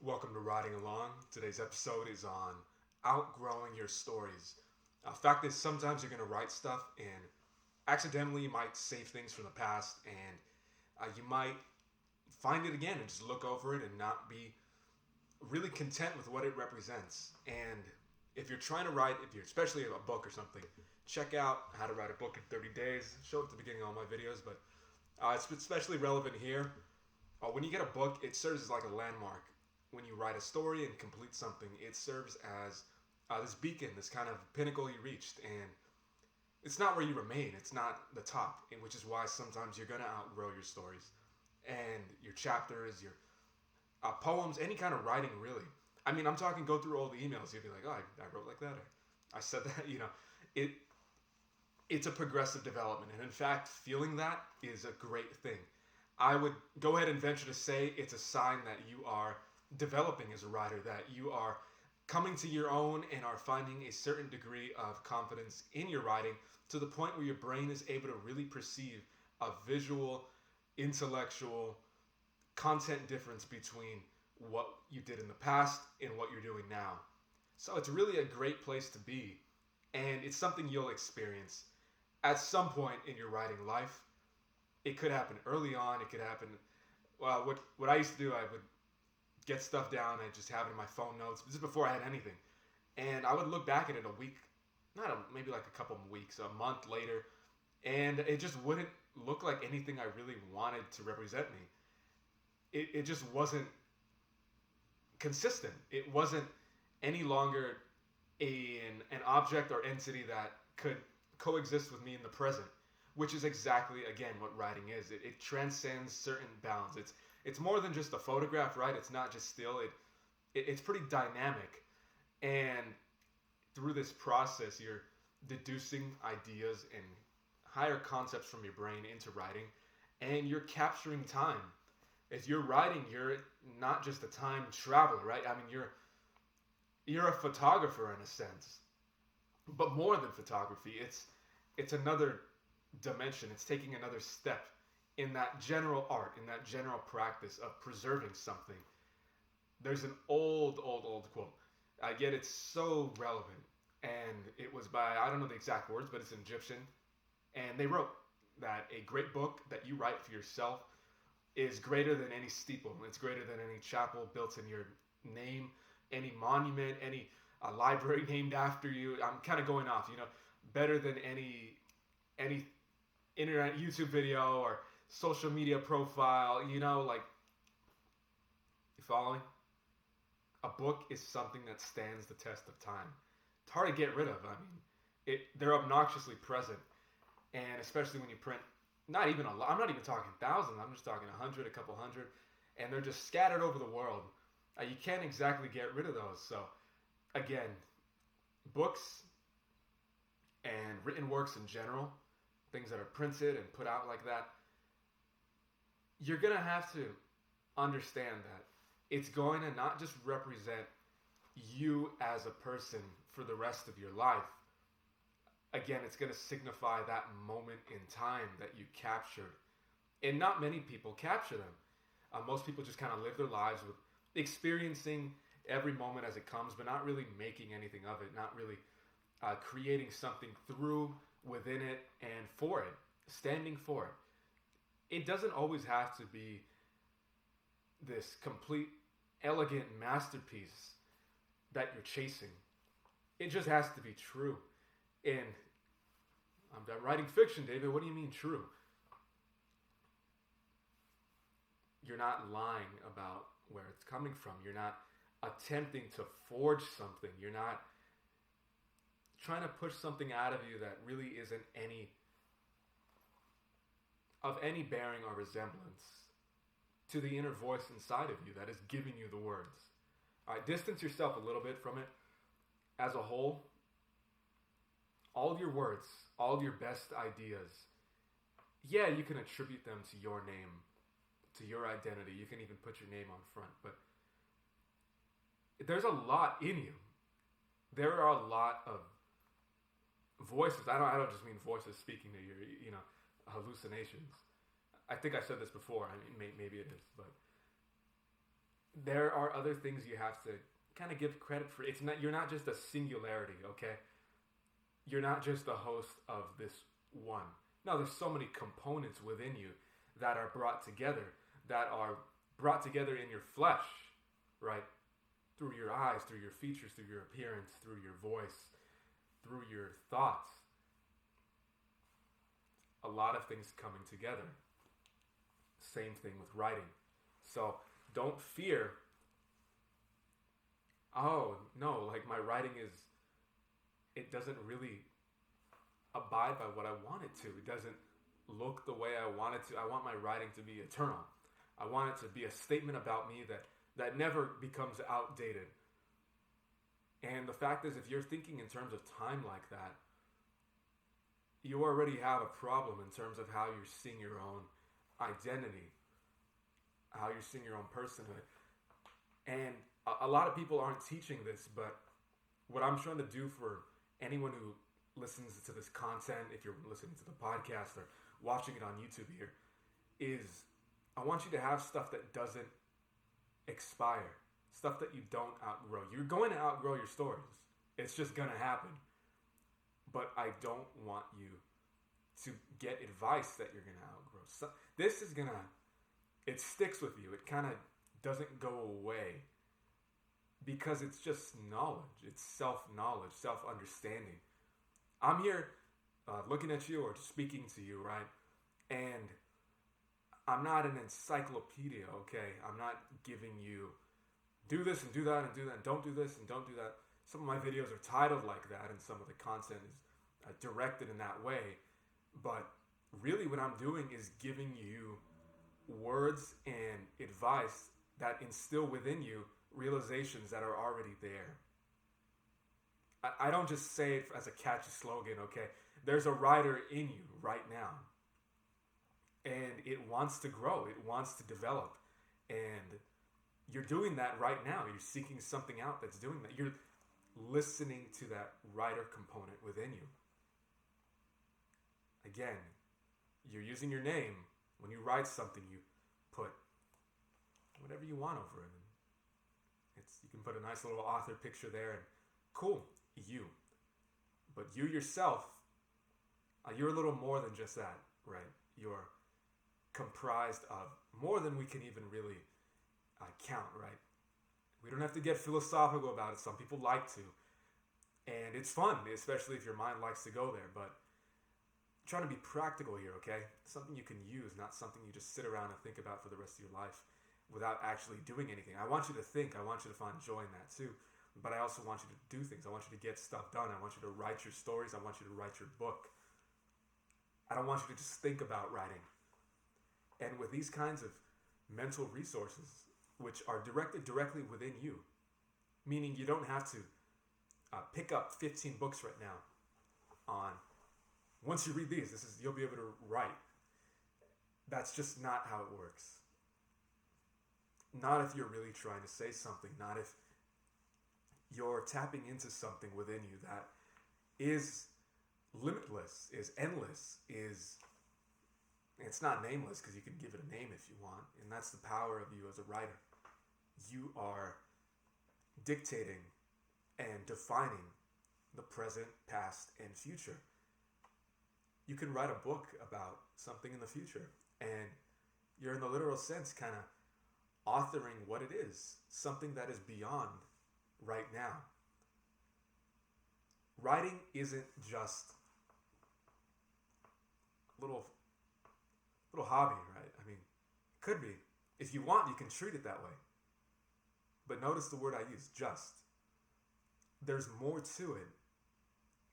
Welcome to Riding Along. Today's episode is on outgrowing your stories. Fact is, sometimes you're going to write stuff and accidentally you might save things from the past and you might find it again and just look over it and not be really content with what it represents. And if you're trying to write, if you're especially a book or something, check out How to Write a Book in 30 Days. Show it at the beginning of all my videos, but it's especially relevant here. When you get a book, it serves as like a landmark. When you write a story and complete something, it serves as this beacon, this kind of pinnacle you reached. And it's not where you remain, it's not the top, which is why sometimes you're going to outgrow your stories and your chapters, your poems, any kind of writing, really. I mean, I'm talking go through all the emails. You'll be like, oh, I wrote like that, or I said that, It it's a progressive development. And in fact, feeling that is a great thing. I would go ahead and venture to say it's a sign that you are developing as a writer, that you are coming to your own and are finding a certain degree of confidence in your writing to the point where your brain is able to really perceive a visual, intellectual, content difference between what you did in the past and what you're doing now. So it's really a great place to be, and it's something you'll experience at some point in your writing life. It could happen early on. It could happen. Well, what I used to do, I would get stuff down and just have it in my phone notes. This is before I had anything, and I would look back at it a week, maybe like a couple of weeks, a month later, and it just wouldn't look like anything I really wanted to represent me. It just wasn't consistent. It wasn't any longer an object or entity that could coexist with me in the present, which is exactly, again, what writing is. It transcends certain bounds. It's more than just a photograph, right? It's not just still. It's pretty dynamic, and through this process, you're deducing ideas and higher concepts from your brain into writing, and you're capturing time. If you're writing, you're not just a time traveler, right? I mean, you're a photographer in a sense, but more than photography, it's another dimension. It's taking another step in that general art, in that general practice of preserving something. There's an old quote, yet it's so relevant, and it was by, I don't know the exact words, but it's in Egyptian, and they wrote that a great book that you write for yourself is greater than any steeple. It's greater than any chapel built in your name, any monument, any library named after you. I'm kind of going off, better than any internet YouTube video or social media profile, like, you following? A book is something that stands the test of time. It's hard to get rid of. I mean, they're obnoxiously present, and especially when you print, not even a lot. I'm not even talking thousands. I'm just talking 100, a couple hundred, and they're just scattered over the world. You can't exactly get rid of those. So, again, books and written works in general, things that are printed and put out like that, you're going to have to understand that it's going to not just represent you as a person for the rest of your life. Again, it's going to signify that moment in time that you captured. And not many people capture them. Most people just kind of live their lives with experiencing every moment as it comes, but not really making anything of it, not really creating something through, within it, and for it, standing for it. It doesn't always have to be this complete, elegant masterpiece that you're chasing. It just has to be true. And I'm writing fiction, David. What do you mean true? You're not lying about where it's coming from. You're not attempting to forge something. You're not trying to push something out of you that really isn't of any bearing or resemblance to the inner voice inside of you that is giving you the words. All right, distance yourself a little bit from it as a whole. All of your words, all of your best ideas, yeah, you can attribute them to your name, to your identity. You can even put your name on front, but there's a lot in you. There are a lot of voices. I don't just mean voices speaking to your, hallucinations. I think I said this before. I mean, maybe it is, but there are other things you have to kind of give credit for. It's not, you're not just a singularity, okay? You're not just the host of this one. No, there's so many components within you that are brought together, in your flesh, right? Through your eyes, through your features, through your appearance, through your voice, through your thoughts. A lot of things coming together. Same thing with writing. So don't fear, oh no, like my writing it doesn't really abide by what I want it to. It doesn't look the way I want it to. I want my writing to be eternal. I want it to be a statement about me that never becomes outdated. And the fact is, if you're thinking in terms of time like that, you already have a problem in terms of how you're seeing your own identity, how you're seeing your own personhood. And a lot of people aren't teaching this, but what I'm trying to do for anyone who listens to this content, if you're listening to the podcast or watching it on YouTube here, is I want you to have stuff that doesn't expire, stuff that you don't outgrow. You're going to outgrow your stories. It's just going to happen. But I don't want you to get advice that you're going to outgrow. So this is going to, it sticks with you. It kind of doesn't go away because it's just knowledge. It's self-knowledge, self-understanding. I'm here looking at you or speaking to you, right? And I'm not an encyclopedia, okay? I'm not giving you do this and do that and do that and don't do this and don't do that. Some of my videos are titled like that and some of the content is directed in that way. But really what I'm doing is giving you words and advice that instill within you realizations that are already there. I don't just say it as a catchy slogan, okay? There's a writer in you right now. And it wants to grow. It wants to develop. And you're doing that right now. You're seeking something out that's doing that. You're listening to that writer component within you. Again, you're using your name. When you write something, you put whatever you want over it. You can put a nice little author picture there and cool, you. But you yourself, you're a little more than just that, right? You're comprised of more than we can even really count, right? We don't have to get philosophical about it. Some people like to. And it's fun, especially if your mind likes to go there. But I'm trying to be practical here, okay? Something you can use, not something you just sit around and think about for the rest of your life without actually doing anything. I want you to think. I want you to find joy in that too. But I also want you to do things. I want you to get stuff done. I want you to write your stories. I want you to write your book. I don't want you to just think about writing. And with these kinds of mental resources, which are directed directly within you, meaning you don't have to pick up 15 books right now on, once you read these, you'll be able to write. That's just not how it works. Not if you're really trying to say something, not if you're tapping into something within you that is limitless, is endless, it's not nameless because you can give it a name if you want, and that's the power of you as a writer. You are dictating and defining the present, past, and future. You can write a book about something in the future, and you're in the literal sense kind of authoring what it is, something that is beyond right now. Writing isn't just a little hobby, right? I mean, it could be. If you want, you can treat it that way. But notice the word I use, just. There's more to it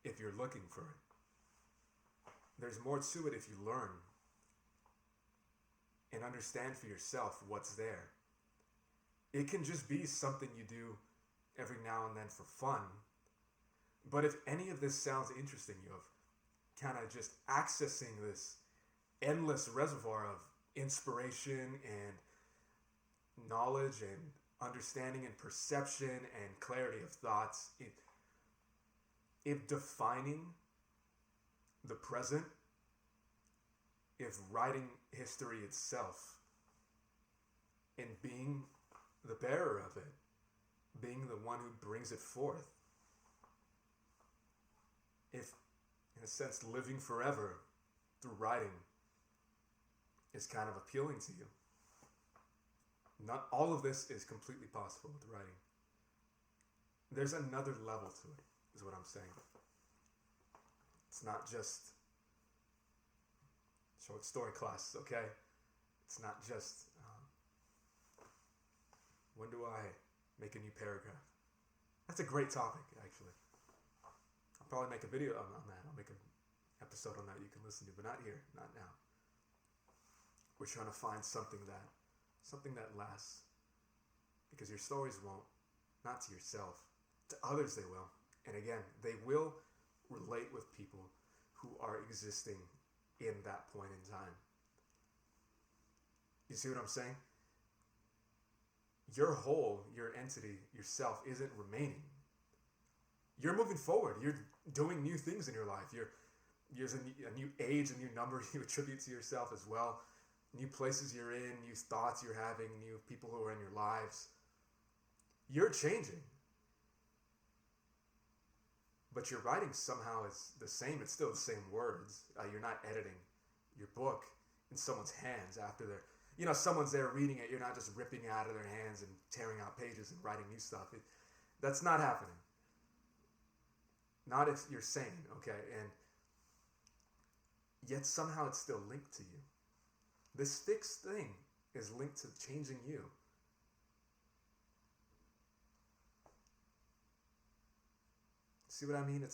if you're looking for it. There's more to it if you learn and understand for yourself what's there. It can just be something you do every now and then for fun. But if any of this sounds interesting, you have kind of just accessing this endless reservoir of inspiration and knowledge and understanding and perception and clarity of thoughts, if defining the present, if writing history itself, and being the bearer of it, being the one who brings it forth, if, in a sense, living forever through writing is kind of appealing to you, not all of this is completely possible with writing. There's another level to it, is what I'm saying. It's not just short story class, okay? It's not just, when do I make a new paragraph? That's a great topic, actually. I'll probably make a video on that. I'll make an episode on that you can listen to, but not here, not now. We're trying to find something that lasts. Because your stories won't, not to yourself, to others they will. And again, they will relate with people who are existing in that point in time. You see what I'm saying? Your whole, your entity, yourself isn't remaining. You're moving forward. You're doing new things in your life. There's a new age, a new number you attribute to yourself as well. New places you're in, new thoughts you're having, new people who are in your lives. You're changing. But your writing somehow is the same. It's still the same words. You're not editing your book in someone's hands after someone's there reading it. You're not just ripping it out of their hands and tearing out pages and writing new stuff. That's not happening. Not if you're sane, okay? And yet somehow it's still linked to you. This fixed thing is linked to changing you. See what I mean?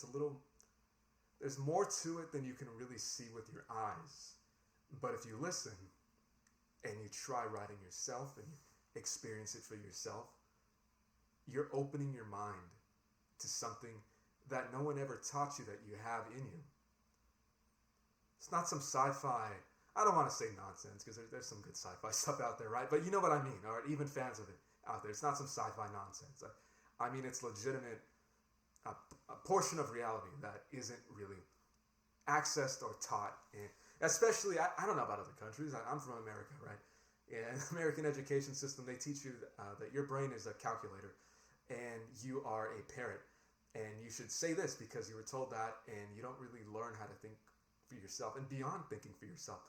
There's more to it than you can really see with your eyes. But if you listen and you try writing yourself and you experience it for yourself, you're opening your mind to something that no one ever taught you that you have in you. It's not some sci-fi, I don't want to say nonsense because there's some good sci-fi stuff out there, right? But you know what I mean, all right? Even fans of it out there. It's not some sci-fi nonsense. I mean, it's legitimate, a portion of reality that isn't really accessed or taught. And especially, I don't know about other countries. I'm from America, right? And the American education system, they teach you that your brain is a calculator and you are a parrot. And you should say this because you were told that, and you don't really learn how to think for yourself and beyond thinking for yourself.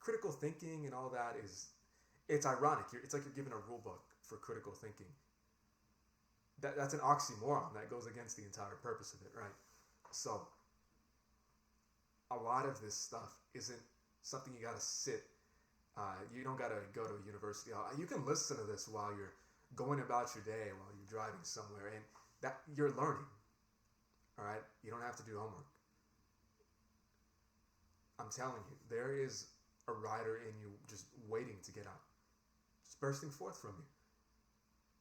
Critical thinking and all that it's ironic. It's like you're given a rule book for critical thinking. That's an oxymoron. That goes against the entire purpose of it, right? So, a lot of this stuff isn't something you got to sit. You don't got to go to a university. You can listen to this while you're going about your day, while you're driving somewhere, and that you're learning. All right? You don't have to do homework. I'm telling you, there is a writer in you just waiting to get out. Just bursting forth from you.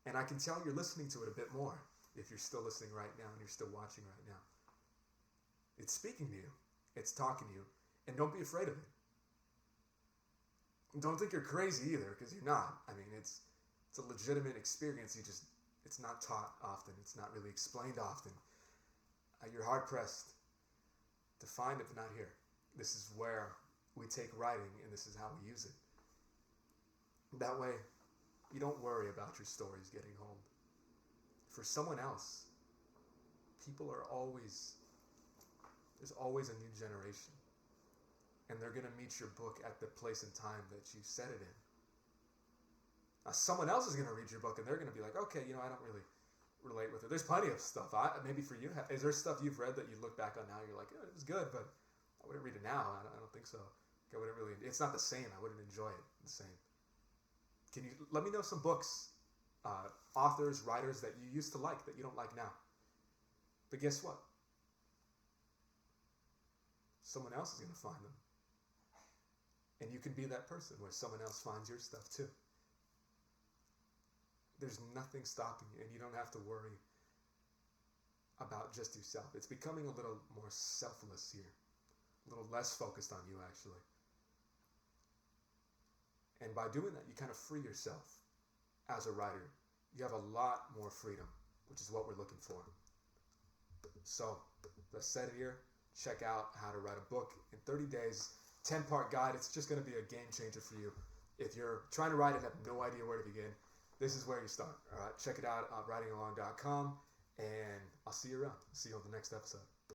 And I can tell you're listening to it a bit more if you're still listening right now and you're still watching right now. It's speaking to you. It's talking to you. And don't be afraid of it. Don't think you're crazy either, because you're not. I mean, it's a legitimate experience. It's not taught often. It's not really explained often. You're hard-pressed to find it, but not here. This is where we take writing, and this is how we use it. That way, you don't worry about your stories getting old. For someone else, there's always a new generation. And they're going to meet your book at the place and time that you set it in. Someone else is going to read your book and they're going to be like, okay, I don't really relate with it. There's plenty of stuff. Maybe for you, is there stuff you've read that you look back on now, you're like, it was good, but I wouldn't read it now. I don't think so. It's not the same. I wouldn't enjoy it the same. Can you let me know some books, authors, writers that you used to like that you don't like now? But guess what? Someone else is going to find them. And you can be that person where someone else finds your stuff too. There's nothing stopping you, and you don't have to worry about just yourself. It's becoming a little more selfless here, a little less focused on you, actually. And by doing that, you kind of free yourself as a writer. You have a lot more freedom, which is what we're looking for. So, as I said here, check out How to Write a Book in 30 Days, 10-part guide. It's just going to be a game changer for you. If you're trying to write and have no idea where to begin, this is where you start. All right, check it out at writingalong.com, and I'll see you around. See you on the next episode.